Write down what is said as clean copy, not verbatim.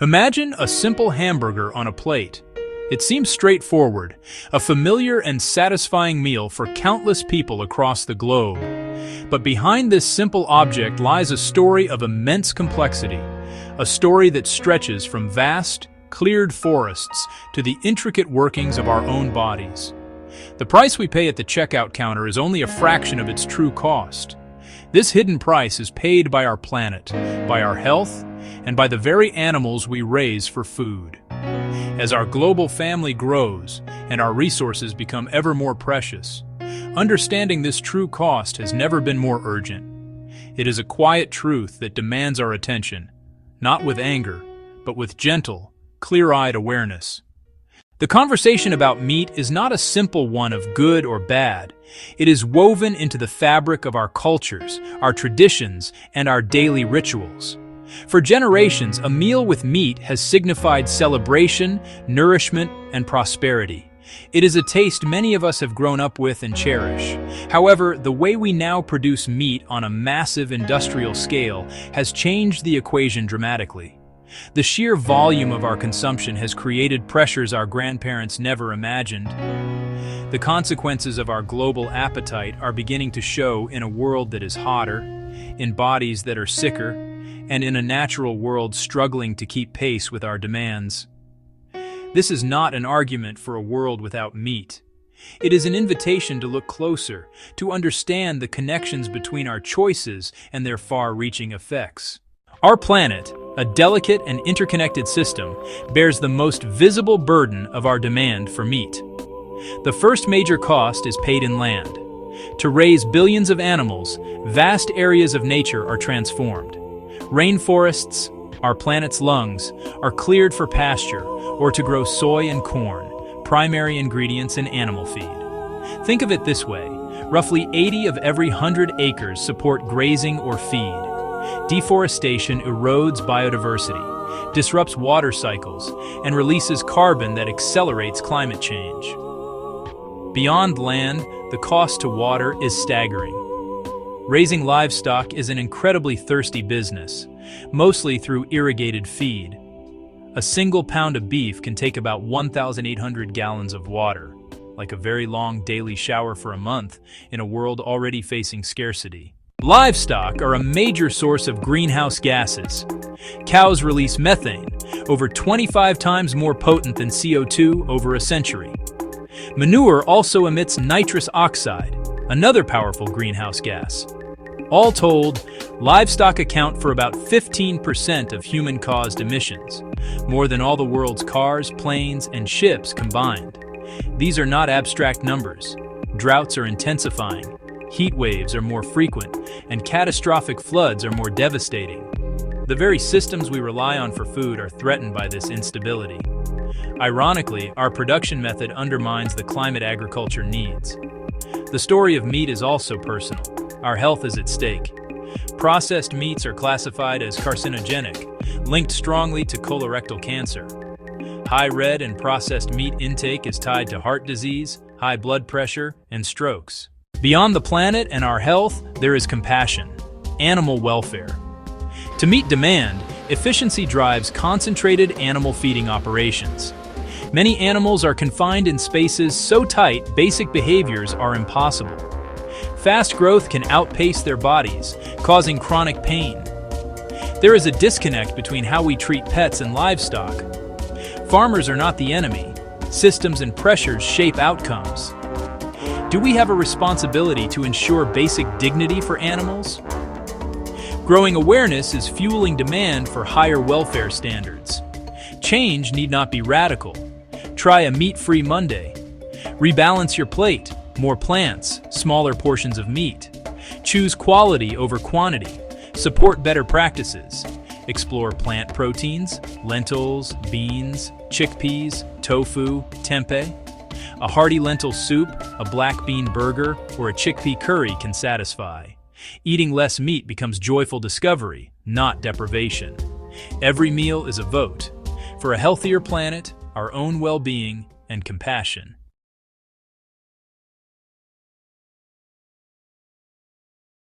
Imagine a simple hamburger on a plate. It seems straightforward, a familiar and satisfying meal for countless people across the globe. But behind this simple object lies a story of immense complexity, a story that stretches from vast, cleared forests to the intricate workings of our own bodies. The price we pay at the checkout counter is only a fraction of its true cost. This hidden price is paid by our planet, by our health, and by the very animals we raise for food. As our global family grows and our resources become ever more precious, understanding this true cost has never been more urgent. It is a quiet truth that demands our attention, not with anger, but with gentle, clear-eyed awareness. The conversation about meat is not a simple one of good or bad. It is woven into the fabric of our cultures, our traditions, and our daily rituals. For generations, a meal with meat has signified celebration, nourishment, and prosperity. It is a taste many of us have grown up with and cherish. However, the way we now produce meat on a massive industrial scale has changed the equation dramatically. The sheer volume of our consumption has created pressures our grandparents never imagined. The consequences of our global appetite are beginning to show in a world that is hotter, in bodies that are sicker, and in a natural world struggling to keep pace with our demands. This is not an argument for a world without meat. It is an invitation to look closer, to understand the connections between our choices and their far-reaching effects. Our planet, a delicate and interconnected system, bears the most visible burden of our demand for meat. The first major cost is paid in land. To raise billions of animals, vast areas of nature are transformed. Rainforests, our planet's lungs, are cleared for pasture or to grow soy and corn, primary ingredients in animal feed. Think of it this way: roughly 80 of every 100 acres support grazing or feed. Deforestation erodes biodiversity, disrupts water cycles, and releases carbon that accelerates climate change. Beyond land, the cost to water is staggering. Raising livestock is an incredibly thirsty business, mostly through irrigated feed. A single pound of beef can take about 1,800 gallons of water, like a very long daily shower for a month in a world already facing scarcity. Livestock are a major source of greenhouse gases. Cows release methane, over 25 times more potent than CO2 over a century. Manure also emits nitrous oxide, another powerful greenhouse gas. All told, livestock account for about 15% of human-caused emissions, more than all the world's cars, planes, and ships combined. These are not abstract numbers. Droughts are intensifying, heat waves are more frequent, and catastrophic floods are more devastating. The very systems we rely on for food are threatened by this instability. Ironically, our production method undermines the climate agriculture needs. The story of meat is also personal. Our health is at stake. Processed meats are classified as carcinogenic, linked strongly to colorectal cancer. High red and processed meat intake is tied to heart disease, high blood pressure, and strokes. Beyond the planet and our health, there is compassion, animal welfare. To meet demand, efficiency drives concentrated animal feeding operations. Many animals are confined in spaces so tight, basic behaviors are impossible. Fast growth can outpace their bodies, causing chronic pain. There is a disconnect between how we treat pets and livestock. Farmers are not the enemy. Systems and pressures shape outcomes. Do we have a responsibility to ensure basic dignity for animals? Growing awareness is fueling demand for higher welfare standards. Change need not be radical. Try a meat-free Monday. Rebalance your plate. More plants, smaller portions of meat. Choose quality over quantity. Support better practices. Explore plant proteins, lentils, beans, chickpeas, tofu, tempeh. A hearty lentil soup, a black bean burger, or a chickpea curry can satisfy. Eating less meat becomes joyful discovery, not deprivation. Every meal is a vote for a healthier planet, our own well-being, and compassion.